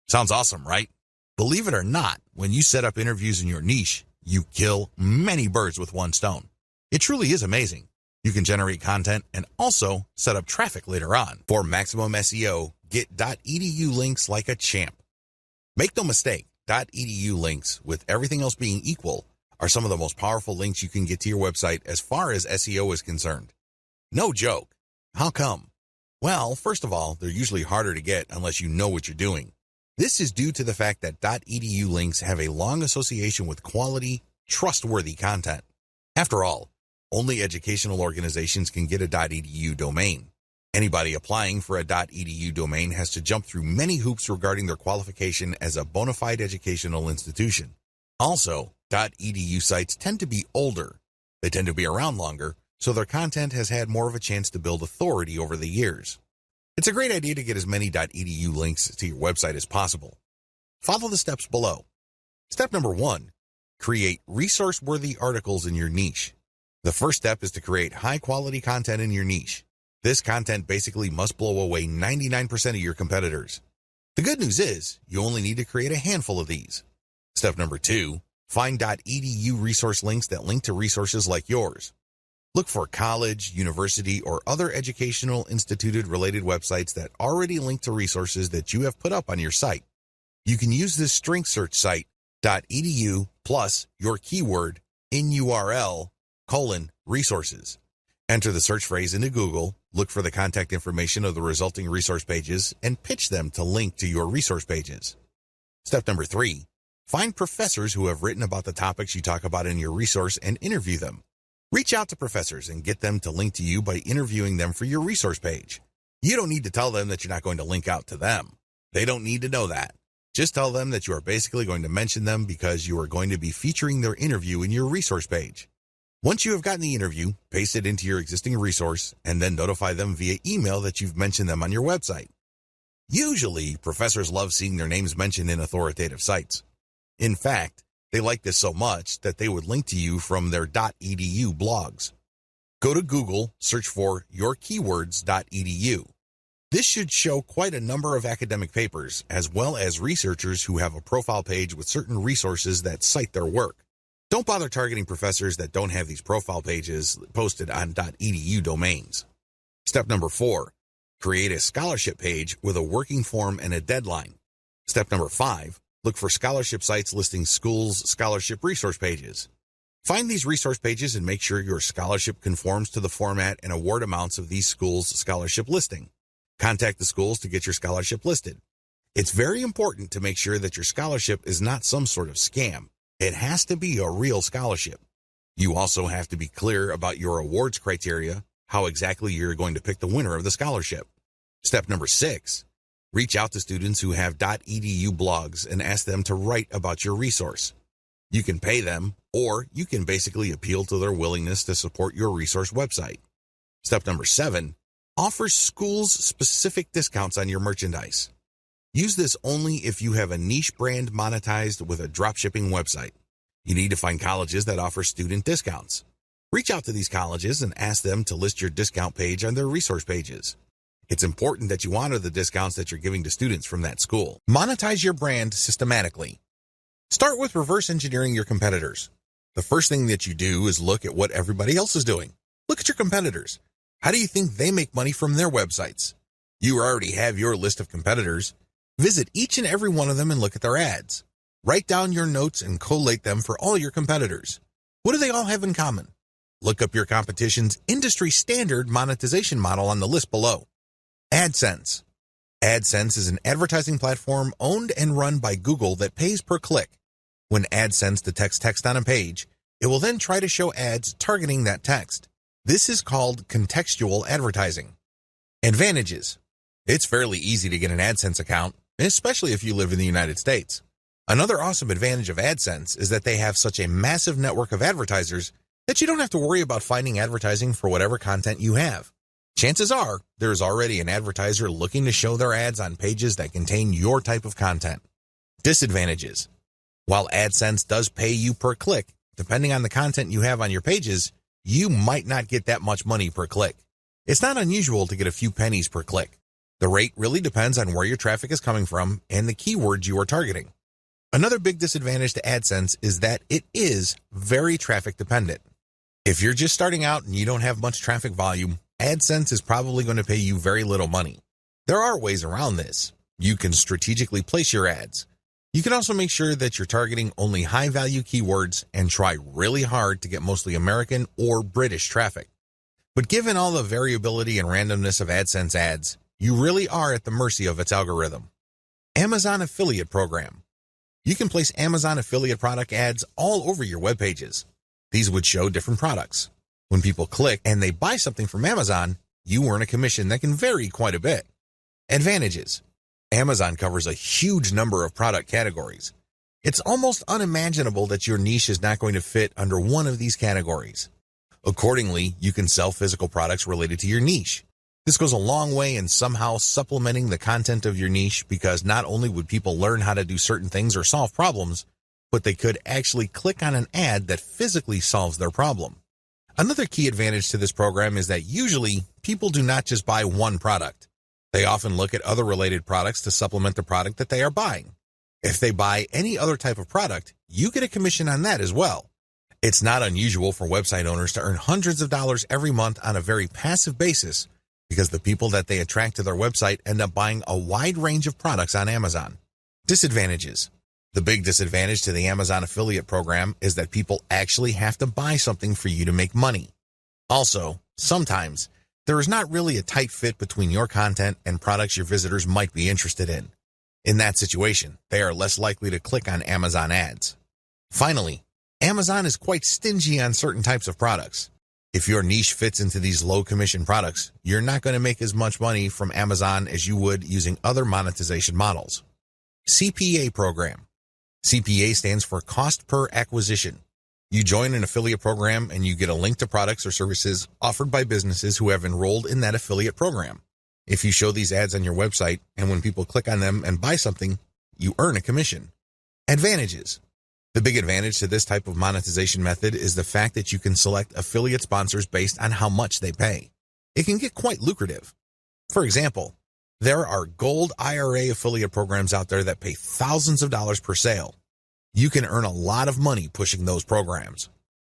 Sounds awesome, right? Believe it or not, when you set up interviews in your niche, you kill many birds with one stone. It truly is amazing. You can generate content and also set up traffic later on. For maximum SEO, get .edu links like a champ. Make no mistake, .edu links, with everything else being equal, are some of the most powerful links you can get to your website as far as SEO is concerned. No joke. How come? Well, first of all, they're usually harder to get unless you know what you're doing. This is due to the fact that .edu links have a long association with quality, trustworthy content. After all, only educational organizations can get a .edu domain. Anybody applying for a .edu domain has to jump through many hoops regarding their qualification as a bona fide educational institution. Also, .edu sites tend to be older. They tend to be around longer, so their content has had more of a chance to build authority over the years. It's a great idea to get as many .edu links to your website as possible. Follow the steps below. Step number 1, create resource-worthy articles in your niche. The first step is to create high-quality content in your niche. This content basically must blow away 99% of your competitors. The good news is, you only need to create a handful of these. Step number 2, find .edu resource links that link to resources like yours. Look for college, university, or other educational instituted-related websites that already link to resources that you have put up on your site. You can use this strength search site, .edu plus your keyword in URL, resources. Enter the search phrase into Google, look for the contact information of the resulting resource pages, and pitch them to link to your resource pages. Step number 3, find professors who have written about the topics you talk about in your resource and interview them. Reach out to professors and get them to link to you by interviewing them for your resource page. You don't need to tell them that you're not going to link out to them. They don't need to know that. Just tell them that you are basically going to mention them because you are going to be featuring their interview in your resource page. Once you have gotten the interview, paste it into your existing resource and then notify them via email that you've mentioned them on your website. Usually, professors love seeing their names mentioned in authoritative sites. In fact, they like this so much that they would link to you from their .edu blogs. Go to Google, search for yourkeywords.edu. This should show quite a number of academic papers, as well as researchers who have a profile page with certain resources that cite their work. Don't bother targeting professors that don't have these profile pages posted on .edu domains. Step number 4, create a scholarship page with a working form and a deadline. Step number 5, look for scholarship sites listing schools' scholarship resource pages. Find these resource pages and make sure your scholarship conforms to the format and award amounts of these schools' scholarship listing. Contact the schools to get your scholarship listed. It's very important to make sure that your scholarship is not some sort of scam. It has to be a real scholarship. You also have to be clear about your awards criteria, how exactly you're going to pick the winner of the scholarship. Step number 6, reach out to students who have .edu blogs and ask them to write about your resource. You can pay them, or you can basically appeal to their willingness to support your resource website. Step number 7, offer schools specific discounts on your merchandise. Use this only if you have a niche brand monetized with a dropshipping website. You need to find colleges that offer student discounts. Reach out to these colleges and ask them to list your discount page on their resource pages. It's important that you honor the discounts that you're giving to students from that school. Monetize your brand systematically. Start with reverse engineering your competitors. The first thing that you do is look at what everybody else is doing. Look at your competitors. How do you think they make money from their websites? You already have your list of competitors. Visit each and every one of them and look at their ads. Write down your notes and collate them for all your competitors. What do they all have in common? Look up your competition's industry standard monetization model on the list below. AdSense. AdSense is an advertising platform owned and run by Google that pays per click. When AdSense detects text on a page, it will then try to show ads targeting that text. This is called contextual advertising. Advantages. It's fairly easy to get an AdSense account, especially if you live in the United States. Another awesome advantage of AdSense is that they have such a massive network of advertisers that you don't have to worry about finding advertising for whatever content you have. Chances are, there's already an advertiser looking to show their ads on pages that contain your type of content. Disadvantages. While AdSense does pay you per click, depending on the content you have on your pages, you might not get that much money per click. It's not unusual to get a few pennies per click. The rate really depends on where your traffic is coming from and the keywords you are targeting. Another big disadvantage to AdSense is that it is very traffic dependent. If you're just starting out and you don't have much traffic volume, AdSense is probably going to pay you very little money. There are ways around this. You can strategically place your ads. You can also make sure that you're targeting only high-value keywords and try really hard to get mostly American or British traffic. But given all the variability and randomness of AdSense ads, you really are at the mercy of its algorithm. Amazon Affiliate Program. You can place Amazon affiliate product ads all over your web pages. These would show different products. When people click and they buy something from Amazon, you earn a commission that can vary quite a bit. Advantages. Amazon covers a huge number of product categories. It's almost unimaginable that your niche is not going to fit under one of these categories. Accordingly, you can sell physical products related to your niche. This goes a long way in somehow supplementing the content of your niche because not only would people learn how to do certain things or solve problems, but they could actually click on an ad that physically solves their problem. Another key advantage to this program is that usually people do not just buy one product. They often look at other related products to supplement the product that they are buying. If they buy any other type of product, you get a commission on that as well. It's not unusual for website owners to earn hundreds of dollars every month on a very passive basis because the people that they attract to their website end up buying a wide range of products on Amazon. Disadvantages. The big disadvantage to the Amazon affiliate program is that people actually have to buy something for you to make money. Also, sometimes, there is not really a tight fit between your content and products your visitors might be interested in. In that situation, they are less likely to click on Amazon ads. Finally, Amazon is quite stingy on certain types of products. If your niche fits into these low-commission products, you're not going to make as much money from Amazon as you would using other monetization models. CPA program. CPA stands for Cost Per Acquisition. You join an affiliate program and you get a link to products or services offered by businesses who have enrolled in that affiliate program. If you show these ads on your website and when people click on them and buy something, you earn a commission. Advantages. The big advantage to this type of monetization method is the fact that you can select affiliate sponsors based on how much they pay. It can get quite lucrative. For example, there are gold IRA affiliate programs out there that pay thousands of dollars per sale. You can earn a lot of money pushing those programs.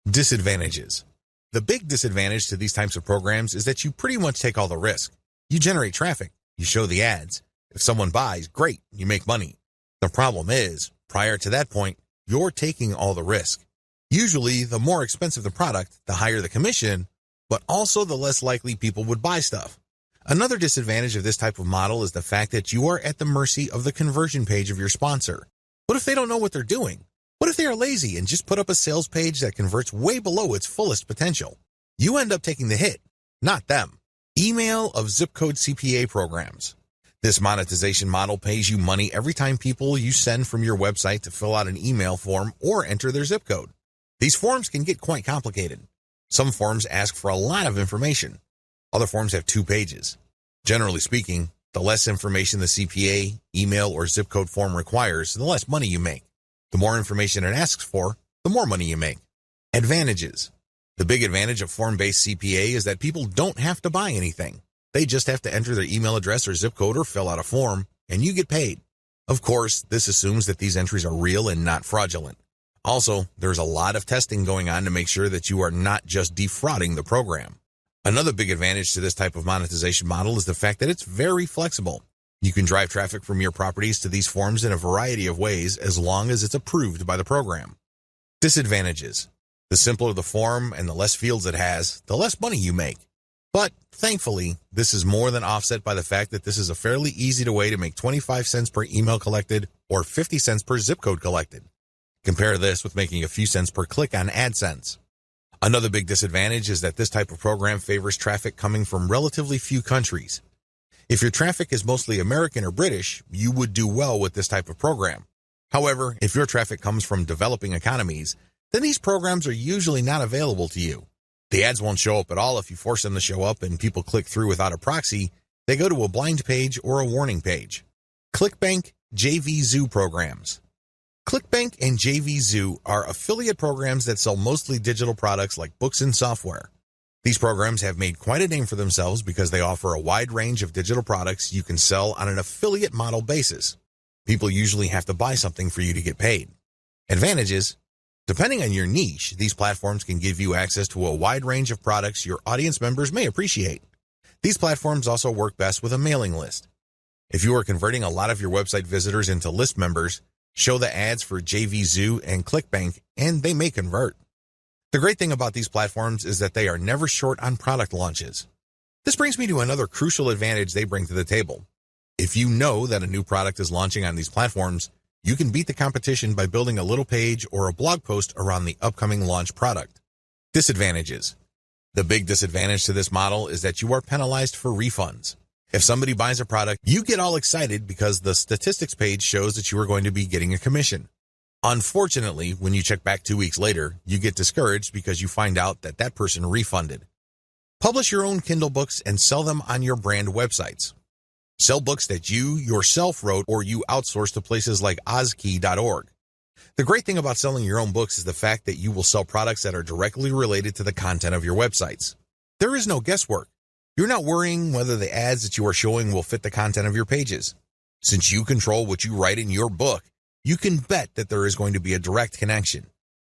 Disadvantages. The big disadvantage to these types of programs is that you pretty much take all the risk. You generate traffic, you show the ads. If someone buys, great, you make money. The problem is, prior to that point, you're taking all the risk. Usually, the more expensive the product, the higher the commission, but also the less likely people would buy stuff. Another disadvantage of this type of model is the fact that you are at the mercy of the conversion page of your sponsor. What if they don't know what they're doing? What if they are lazy and just put up a sales page that converts way below its fullest potential? You end up taking the hit, not them. Email of zip code CPA programs. This monetization model pays you money every time people you send from your website to fill out an email form or enter their zip code. These forms can get quite complicated. Some forms ask for a lot of information. Other forms have 2 pages. Generally speaking, the less information the CPA, email, or zip code form requires, the less money you make. The more information it asks for, the more money you make. Advantages. The big advantage of form-based CPA is that people don't have to buy anything. They just have to enter their email address or zip code or fill out a form, and you get paid. Of course, this assumes that these entries are real and not fraudulent. Also, there's a lot of testing going on to make sure that you are not just defrauding the program. Another big advantage to this type of monetization model is the fact that it's very flexible. You can drive traffic from your properties to these forms in a variety of ways as long as it's approved by the program. Disadvantages. The simpler the form and the less fields it has, the less money you make. But thankfully, this is more than offset by the fact that this is a fairly easy way to make 25 cents per email collected or 50 cents per zip code collected. Compare this with making a few cents per click on AdSense. Another big disadvantage is that this type of program favors traffic coming from relatively few countries. If your traffic is mostly American or British, you would do well with this type of program. However, if your traffic comes from developing economies, then these programs are usually not available to you. The ads won't show up at all if you force them to show up and people click through without a proxy. They go to a blind page or a warning page. ClickBank JVZoo programs. ClickBank and JVZoo are affiliate programs that sell mostly digital products like books and software. These programs have made quite a name for themselves because they offer a wide range of digital products you can sell on an affiliate model basis. People usually have to buy something for you to get paid. Advantages. Depending on your niche, these platforms can give you access to a wide range of products your audience members may appreciate. These platforms also work best with a mailing list. If you are converting a lot of your website visitors into list members, show the ads for JVZoo and ClickBank, and they may convert. The great thing about these platforms is that they are never short on product launches. This brings me to another crucial advantage they bring to the table. If you know that a new product is launching on these platforms, you can beat the competition by building a little page or a blog post around the upcoming launch product. Disadvantages. The big disadvantage to this model is that you are penalized for refunds. If somebody buys a product, you get all excited because the statistics page shows that you are going to be getting a commission. Unfortunately, when you check back 2 weeks later, you get discouraged because you find out that that person refunded. Publish your own Kindle books and sell them on your brand websites. Sell books that you yourself wrote or you outsource to places like ozkey.org. The great thing about selling your own books is the fact that you will sell products that are directly related to the content of your websites. There is no guesswork. You're not worrying whether the ads that you are showing will fit the content of your pages. Since you control what you write in your book, you can bet that there is going to be a direct connection.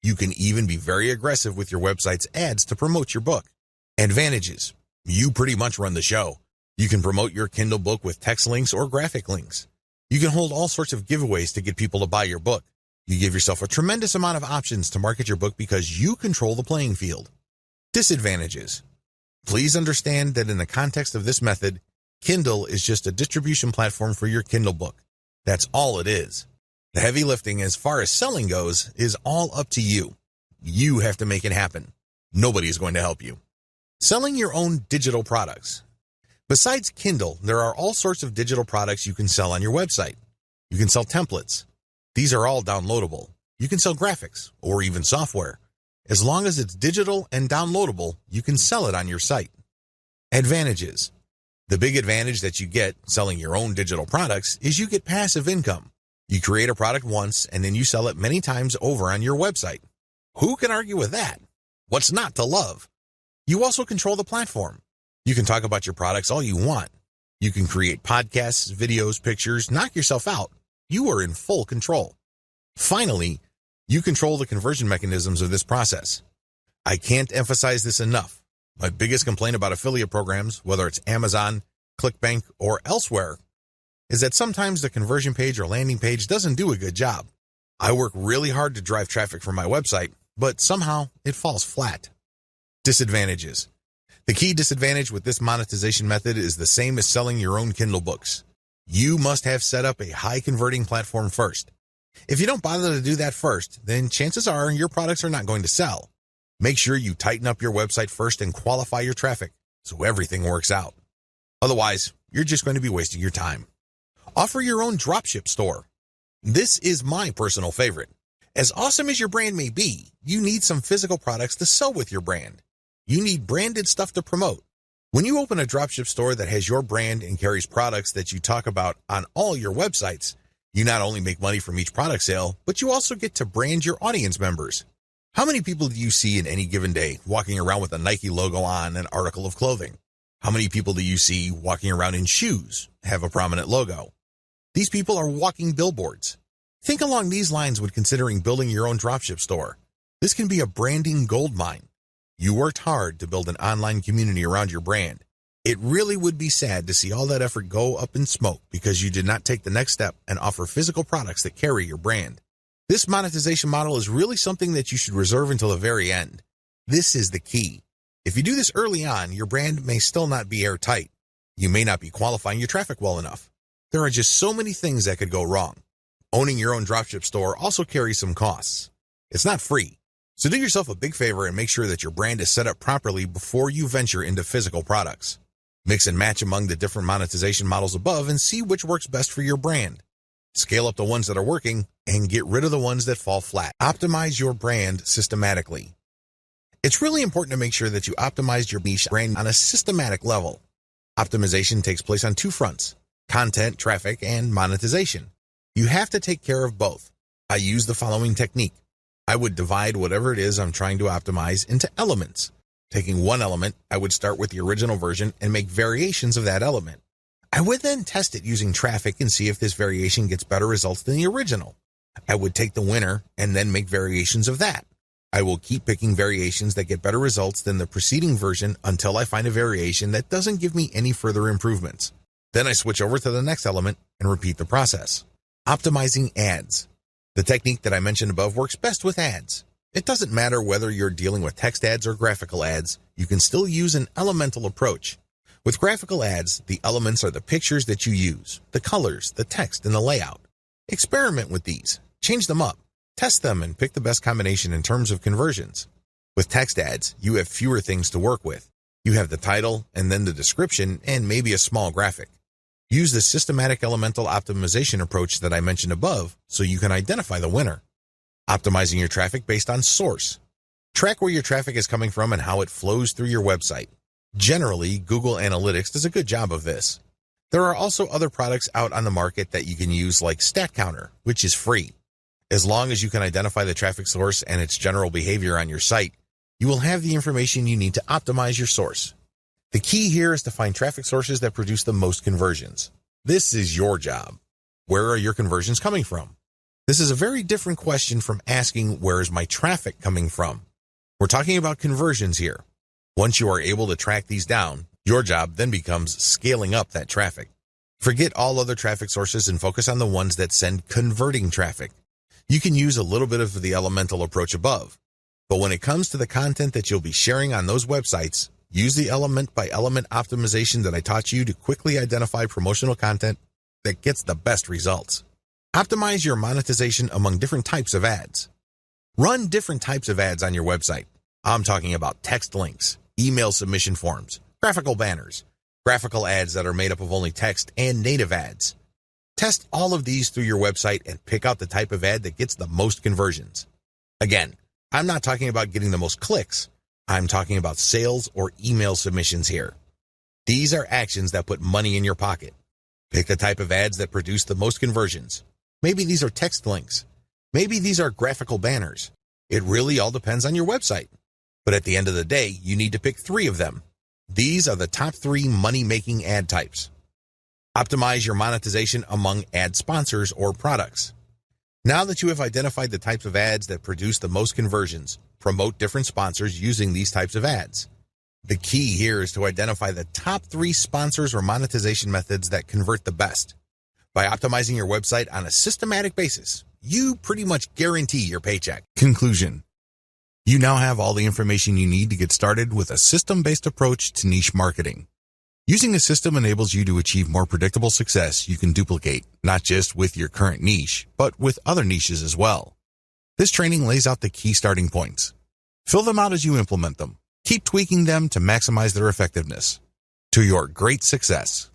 You can even be very aggressive with your website's ads to promote your book. Advantages. You pretty much run the show. You can promote your Kindle book with text links or graphic links. You can hold all sorts of giveaways to get people to buy your book. You give yourself a tremendous amount of options to market your book because you control the playing field. Disadvantages. Please understand that in the context of this method, Kindle is just a distribution platform for your Kindle book. That's all it is. The heavy lifting as far as selling goes is all up to you. You have to make it happen. Nobody is going to help you. Selling your own digital products. Besides Kindle, there are all sorts of digital products you can sell on your website. You can sell templates. These are all downloadable. You can sell graphics or even software. As long as it's digital and downloadable, you can sell it on your site. Advantages. The big advantage that you get selling your own digital products is you get passive income. You create a product once and then you sell it many times over on your website. Who can argue with that? What's not to love? You also control the platform. You can talk about your products all you want. You can create podcasts, videos, pictures, knock yourself out. You are in full control. Finally, you control the conversion mechanisms of this process. I can't emphasize this enough. My biggest complaint about affiliate programs, whether it's Amazon, ClickBank, or elsewhere, is that sometimes the conversion page or landing page doesn't do a good job. I work really hard to drive traffic from my website, but somehow it falls flat. Disadvantages. The key disadvantage with this monetization method is the same as selling your own Kindle books. You must have set up a high converting platform first. If you don't bother to do that first, then chances are your products are not going to sell. Make sure you tighten up your website first and qualify your traffic so everything works out. Otherwise, you're just going to be wasting your time. Offer your own dropship store. This is my personal favorite. As awesome as your brand may be, you need some physical products to sell with your brand. You need branded stuff to promote. When you open a dropship store that has your brand and carries products that you talk about on all your websites, you not only make money from each product sale, but you also get to brand your audience members. How many people do you see in any given day walking around with a Nike logo on an article of clothing? How many people do you see walking around in shoes, have a prominent logo? These people are walking billboards. Think along these lines when considering building your own dropship store. This can be a branding goldmine. You worked hard to build an online community around your brand. It really would be sad to see all that effort go up in smoke because you did not take the next step and offer physical products that carry your brand. This monetization model is really something that you should reserve until the very end. This is the key. If you do this early on, your brand may still not be airtight. You may not be qualifying your traffic well enough. There are just so many things that could go wrong. Owning your own dropship store also carries some costs. It's not free. So do yourself a big favor and make sure that your brand is set up properly before you venture into physical products. Mix and match among the different monetization models above and see which works best for your brand. Scale up the ones that are working and get rid of the ones that fall flat. Optimize your brand systematically. It's really important to make sure that you optimize your niche brand on a systematic level. Optimization takes place on two fronts: content, traffic, and monetization. You have to take care of both. I use the following technique. I would divide whatever it is I'm trying to optimize into elements. Taking one element, I would start with the original version and make variations of that element. I would then test it using traffic and see if this variation gets better results than the original. I would take the winner and then make variations of that. I will keep picking variations that get better results than the preceding version until I find a variation that doesn't give me any further improvements. Then I switch over to the next element and repeat the process. Optimizing ads. The technique that I mentioned above works best with ads. It doesn't matter whether you're dealing with text ads or graphical ads, you can still use an elemental approach. With graphical ads, the elements are the pictures that you use, the colors, the text, and the layout. Experiment with these, change them up, test them, and pick the best combination in terms of conversions. With text ads, you have fewer things to work with. You have the title, and then the description, and maybe a small graphic. Use the systematic elemental optimization approach that I mentioned above so you can identify the winner. Optimizing your traffic based on source. Track where your traffic is coming from and how it flows through your website. Generally, Google Analytics does a good job of this. There are also other products out on the market that you can use like StatCounter, which is free. As long as you can identify the traffic source and its general behavior on your site, you will have the information you need to optimize your source. The key here is to find traffic sources that produce the most conversions. This is your job. Where are your conversions coming from? This is a very different question from asking, where is my traffic coming from? We're talking about conversions here. Once you are able to track these down, your job then becomes scaling up that traffic. Forget all other traffic sources and focus on the ones that send converting traffic. You can use a little bit of the elemental approach above, but when it comes to the content that you'll be sharing on those websites, use the element by element optimization that I taught you to quickly identify promotional content that gets the best results. Optimize your monetization among different types of ads. Run different types of ads on your website. I'm talking about text links, email submission forms, graphical banners, graphical ads that are made up of only text, and native ads. Test all of these through your website and pick out the type of ad that gets the most conversions. Again, I'm not talking about getting the most clicks. I'm talking about sales or email submissions here. These are actions that put money in your pocket. Pick the type of ads that produce the most conversions. Maybe these are text links. Maybe these are graphical banners. It really all depends on your website. But at the end of the day, you need to pick 3 of them. These are the top 3 money-making ad types. Optimize your monetization among ad sponsors or products. Now that you have identified the types of ads that produce the most conversions, promote different sponsors using these types of ads. The key here is to identify the top 3 sponsors or monetization methods that convert the best. By optimizing your website on a systematic basis, you pretty much guarantee your paycheck. Conclusion. You now have all the information you need to get started with a system-based approach to niche marketing. Using a system enables you to achieve more predictable success you can duplicate, not just with your current niche, but with other niches as well. This training lays out the key starting points. Fill them out as you implement them. Keep tweaking them to maximize their effectiveness. To your great success.